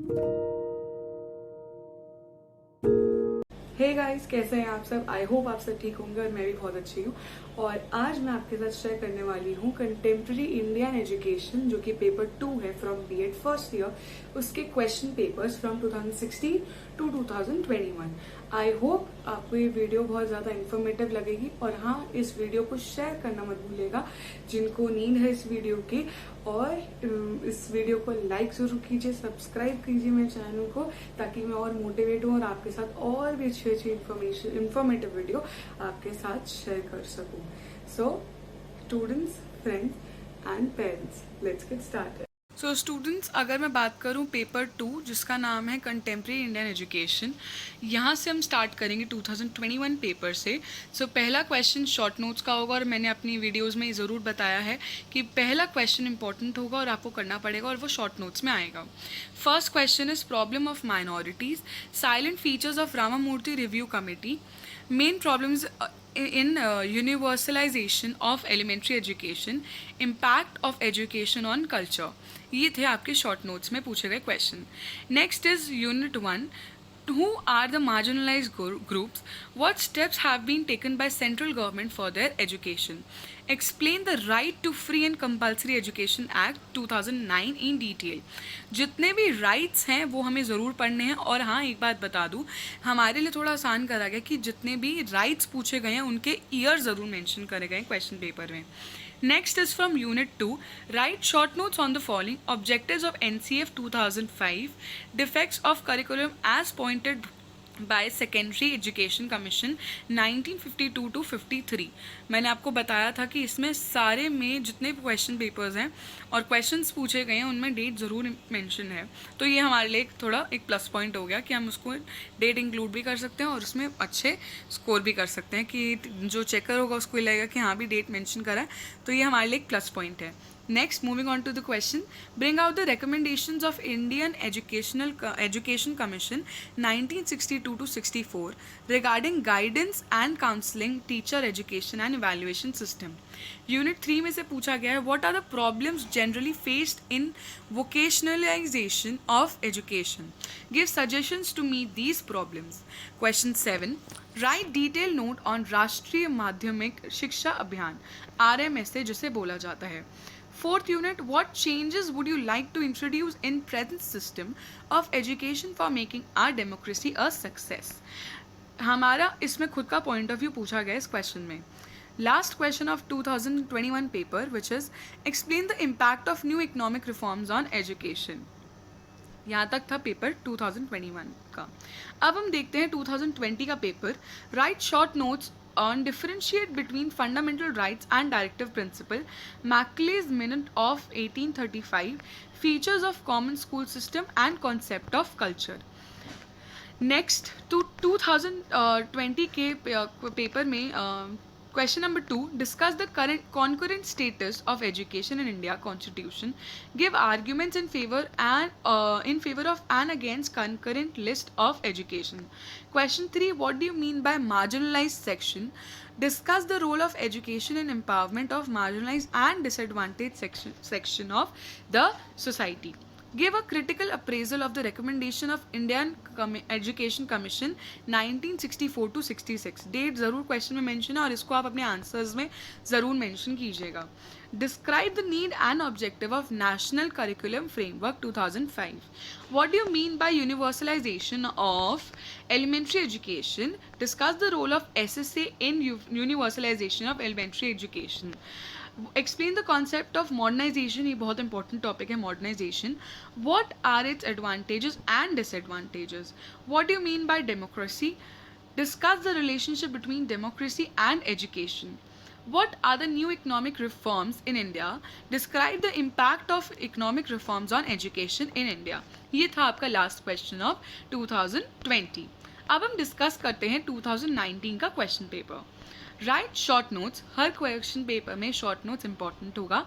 Hey guys, कैसे हैं आप सब। आई होप आप सब ठीक होंगे और मैं भी बहुत अच्छी हूँ। और आज मैं आपके साथ शेयर करने वाली हूँ कंटेम्प्रेरी इंडियन एजुकेशन, जो कि पेपर 2 है फ्रॉम बीएड फर्स्ट ईयर, उसके question papers from 2016 to 2021। I hope आपको ये वीडियो बहुत ज्यादा इन्फॉर्मेटिव लगेगी। और हाँ, इस वीडियो को शेयर करना मत भूलिएगा जिनको नीड है इस वीडियो की। और इस वीडियो को लाइक जरूर कीजिए, सब्सक्राइब कीजिए मेरे चैनल को, ताकि मैं और मोटिवेट हूँ और आपके साथ और भी अच्छी अच्छी इन्फॉर्मेटिव वीडियो आपके साथ शेयर कर सकूं। So students, friends and parents, let's get started. So students, अगर मैं बात करूं पेपर 2 जिसका नाम है कंटेम्प्रेरी इंडियन एजुकेशन, यहाँ से हम स्टार्ट करेंगे 2021 पेपर से। सो पहला क्वेश्चन शॉर्ट नोट्स का होगा और मैंने अपनी वीडियोस में ज़रूर बताया है कि पहला क्वेश्चन इंपॉर्टेंट होगा और आपको करना पड़ेगा और वो शॉर्ट नोट्स में आएगा। First question is problem of minorities, salient features of Ramamurthy review committee, main problems in universalization of elementary education, impact of education on culture। ये थे आपके शॉर्ट नोट्स में पूछे गए question. Next is unit 1, who are the marginalized groups, what steps have been taken by central government for their education, explain the right to free and compulsory education act 2009 in detail। जितने भी rights हैं वो हमें ज़रूर पढ़ने हैं। और हाँ, एक बात बता दूँ, हमारे लिए थोड़ा आसान करा गया कि जितने भी राइट्स पूछे गए हैं उनके ईयर ज़रूर मेंशन करे गए हैं क्वेश्चन पेपर में। Next is from Unit 2, write short notes on the following objectives of NCF 2005, defects of curriculum as pointed by Secondary Education Commission 1952 to 53। मैंने आपको बताया था कि इसमें सारे में जितने भी क्वेश्चन पेपर्स हैं और क्वेश्चंस पूछे गए हैं उनमें डेट ज़रूर मेंशन है। तो ये हमारे लिए थोड़ा एक प्लस पॉइंट हो गया कि हम उसको डेट इंक्लूड भी कर सकते हैं और उसमें अच्छे स्कोर भी कर सकते हैं कि जो चेकर होगा उसको लगेगा कि हाँ भी डेट मेंशन करा है। तो ये हमारे लिए एक प्लस पॉइंट है। Next, moving on to the question, bring out the recommendations of Indian Education Commission 1962 to 64 regarding guidance and counseling, teacher education and evaluation system। Unit 3 में से पूछा गया है what are the problems generally faced in vocationalization of education, give suggestions to meet these problems। Question 7, write detailed note on राष्ट्रीय माध्यमिक शिक्षा अभियान RMSA जिसे बोला जाता है। Fourth unit, what changes would you like to introduce in present system of education for making our democracy a success। हमारा इसमें खुद का पॉइंट ऑफ व्यू पूछा गया इस क्वेश्चन में। Last question of 2021 paper which is explain the impact of new economic reforms on education. यहाँ तक था पेपर 2021 का। अब हम देखते हैं 2020 का paper. Write short notes on differentiate between fundamental rights and directive principle, Macaulay's Minute of 1835, features of common school system and concept of culture। Next 2020 के पेपर में question number 2, discuss the current concurrent status of education in India constitution, give arguments in favour of and against concurrent list of education. Question 3, what do you mean bye marginalized section, discuss the role of education in empowerment of marginalized and disadvantaged section of the society। Give a critical appraisal of the recommendation of Indian Education Commission 1964 to 66। Date ज़रूर question में mention है और इसको आप अपने answers में ज़रूर mention कीजिएगा। Describe the need and objective of National Curriculum Framework 2005। What do you mean by universalization of elementary education? Discuss the role of SSA in universalization of elementary education। Explain the concept of modernisation, ये बहुत important topic है modernisation. What are its advantages and disadvantages, what do you mean by democracy, discuss the relationship between democracy and education. What are the new economic reforms in India? Describe the impact of economic reforms on education in India। ये था आपका last question of 2020। अब हम discuss करते हैं 2019 का question paper. Write short notes, हर question paper में शॉर्ट नोट्स इंपॉर्टेंट होगा।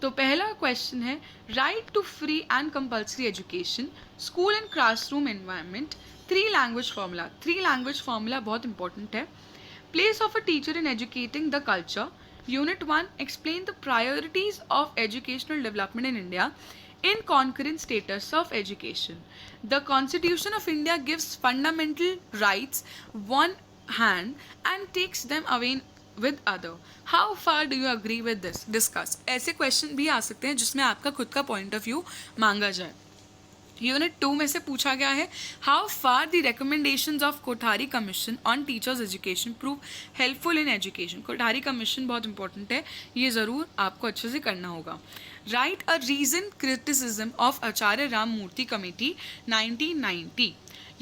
तो पहला क्वेश्चन है right to free and compulsory education, school and classroom environment, 3 language formula. 3 language formula बहुत इंपॉर्टेंट है। Place of a teacher in educating the culture। Unit 1, explain the priorities of educational development in India, In concurrent status of education, the Constitution of India gives fundamental rights one hand and takes them away with other. How far do you agree with this? Discuss. ऐसे question भी आ सकते हैं जिसमें आपका खुद का point of view मांगा जाए. यूनिट 2 में से पूछा गया है, how far the recommendations of Kothari commission on teachers education prove helpful in education. Kothari commission बहुत इंपॉर्टेंट है, ये ज़रूर आपको अच्छे से करना होगा. Write a reason criticism of Acharya Ram Murti committee 1990.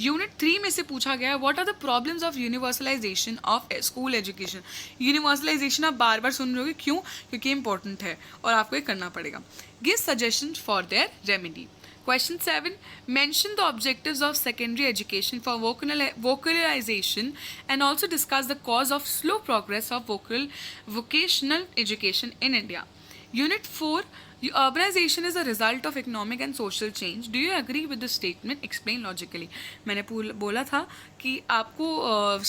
Unit 3 में से पूछा गया है, what are the problems of universalisation of school education. Universalisation आप बार बार सुन रहे होगे, क्यों? क्योंकि इंपॉर्टेंट है और आपको ये करना पड़ेगा. Give suggestion for their remedy. Question 7. Mention the objectives of secondary education for vocalization and also discuss the cause of slow progress of vocational education in India. Unit 4. Urbanization is a result of economic and social change. Do you agree with this statement? Explain logically. मैंने बोला था कि आपको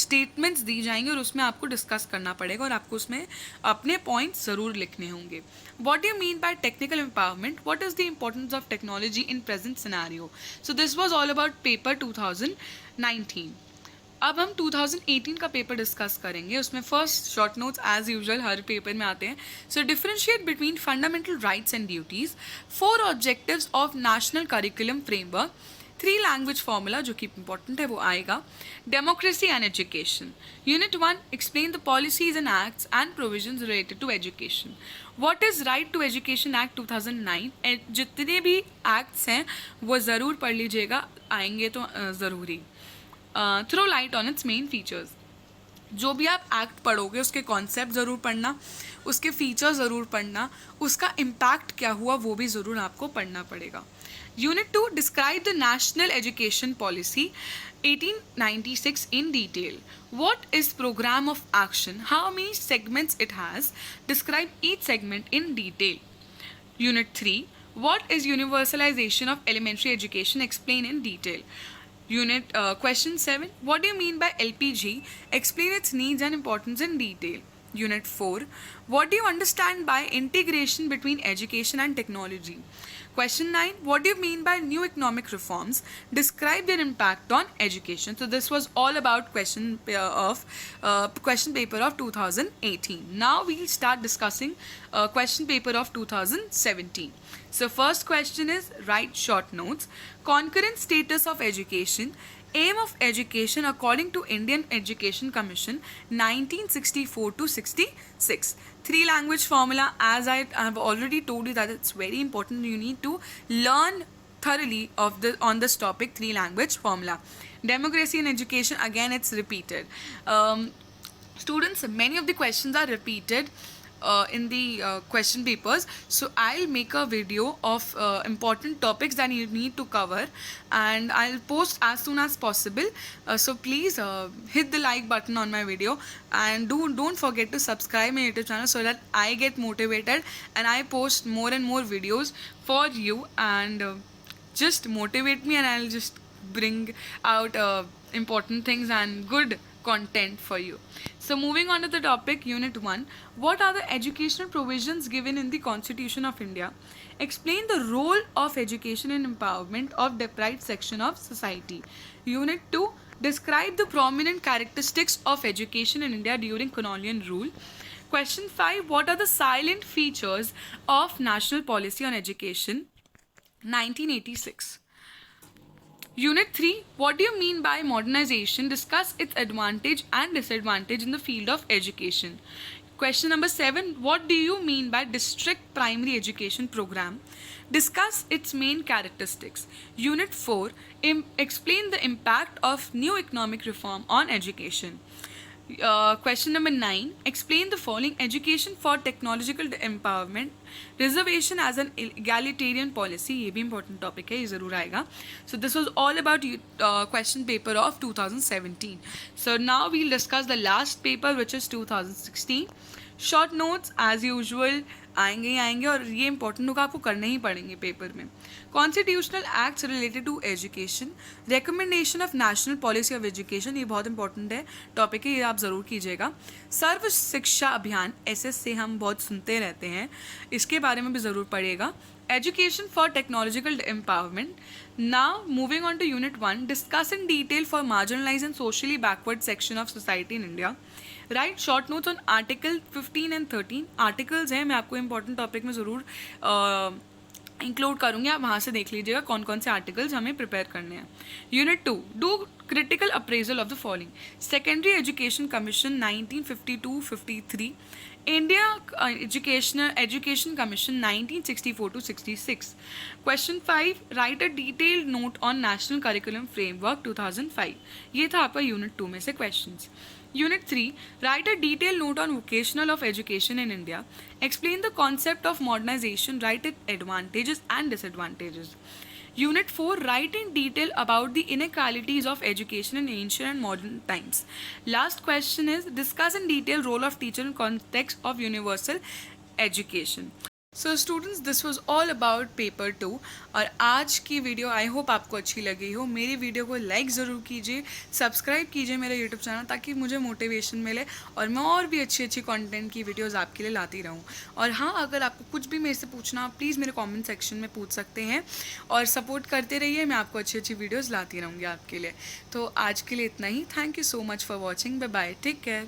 statements दी जाएंगे और उसमें आपको discuss करना पड़ेगा और आपको उसमें अपने points ज़रूर लिखने होंगे. What do you mean by technical empowerment? What is the importance of technology in present scenario? So this was all about paper 2019. अब हम 2018 का पेपर डिस्कस करेंगे. उसमें first short notes as usual हर पेपर में आते हैं. So differentiate between fundamental rights and duties, 4 objectives of national curriculum framework, 3 language formula जो कि इंपॉर्टेंट है वो आएगा. Democracy and education. Unit 1 explain the policies and acts and provisions related to education. What is right to education act 2009. जितने भी acts हैं वो ज़रूर पढ़ लीजिएगा, आएंगे तो ज़रूरी. Throw light on its main features. जो भी आप एक्ट पढ़ोगे उसके कॉन्सेप्ट ज़रूर पढ़ना, उसके फीचर्स ज़रूर पढ़ना, उसका इम्पैक्ट क्या हुआ वो भी ज़रूर आपको पढ़ना पड़ेगा. Unit 2 describe the national education policy 1896 in detail. What is program of action? How many segments it has? Describe each segment in detail. Unit 3. What is universalization of elementary education? Explain in detail. Question 7. What do you mean by LPG? Explain its needs and importance in detail. Unit 4. What do you understand by integration between education and technology? Question 9. What do you mean by new economic reforms? Describe their impact on education. So this was all about question paper of 2018. Now we'll start discussing question paper of 2017. So first question is write short notes. Concurrent status of education. Aim of education according to Indian Education Commission 1964 to 66. 3 language formula, as I have already told you that it's very important. You need to learn thoroughly on this topic, 3 language formula. Democracy in education, again it's repeated. Students, many of the questions are repeated in the question papers, so I'll make a video of important topics that you need to cover and I'll post as soon as possible. So please hit the like button on my video and don't forget to subscribe my YouTube channel so that I get motivated and I post more and more videos for you, and just motivate me and I'll just bring out important things and good content for you. So moving on to the topic, Unit 1. What are the educational provisions given in the Constitution of India? Explain the role of education in empowerment of deprived section of society. Unit 2. Describe the prominent characteristics of education in India during colonial rule. Question 5. What are the silent features of national policy on education 1986? Unit 3. What do you mean by modernization? Discuss its advantage and disadvantage in the field of education. Question number 7. What do you mean by district primary education program? Discuss its main characteristics. Unit 4. Explain the impact of new economic reform on education. Question number 9. Explain the following: education for technological empowerment, reservation as an egalitarian policy. ये भी important topic है, ये ज़रूर आएगा. So this was all about question paper of 2017. So now we'll discuss the last paper, which is 2016. Short notes as usual आएंगे और ये important होगा, आपको करने ही पड़ेंगे पेपर में. Constitutional acts related to education, recommendation of national policy of education, ये बहुत इंपॉर्टेंट है टॉपिक है, ये आप ज़रूर कीजिएगा. सर्व शिक्षा अभियान, SS से हम बहुत सुनते रहते हैं, इसके बारे में भी ज़रूर पढ़िएगा. Education for technological empowerment. Now, moving on to Unit 1, discuss in detail for marginalized and socially backward section of society in India. Write short notes on Article 15 and 13. Articles हैं, मैं आपको important topic में ज़रूर include करूँगी, आप वहाँ से देख लीजिएगा कौन कौन से आर्टिकल्स हमें प्रिपेयर करने हैं. Unit 2, do critical appraisal of the following. Secondary education commission 1952-53, India education commission 1964-66. Question 5, right a detailed note on national curriculum framework 2005. ये था आपका यूनिट 2 में से questions. Unit 3, write a detailed note on vocational of education in India. Explain the concept of modernization, write its advantages and disadvantages. Unit 4, write in detail about the inequalities of education in ancient and modern times. Last question is, discuss in detail role of teacher in context of universal education. So students, this was all about paper 2. और आज की video आई hope आपको अच्छी लगी हो. मेरी video को like ज़रूर कीजिए, सब्सक्राइब कीजिए मेरा यूट्यूब चैनल, ताकि मुझे मोटिवेशन मिले और मैं और भी अच्छी अच्छी कंटेंट की वीडियोस आपके लिए लाती रहूं. और हाँ, अगर आपको कुछ भी मेरे से पूछना, आप प्लीज़ मेरे कमेंट सेक्शन में पूछ सकते हैं. और सपोर्ट करते रहिए, मैं आपको अच्छी अच्छी वीडियोज़ लाती रहूँगी आपके लिए. तो आज के लिए इतना ही. Thank you so much for watching. Bye bye, take care.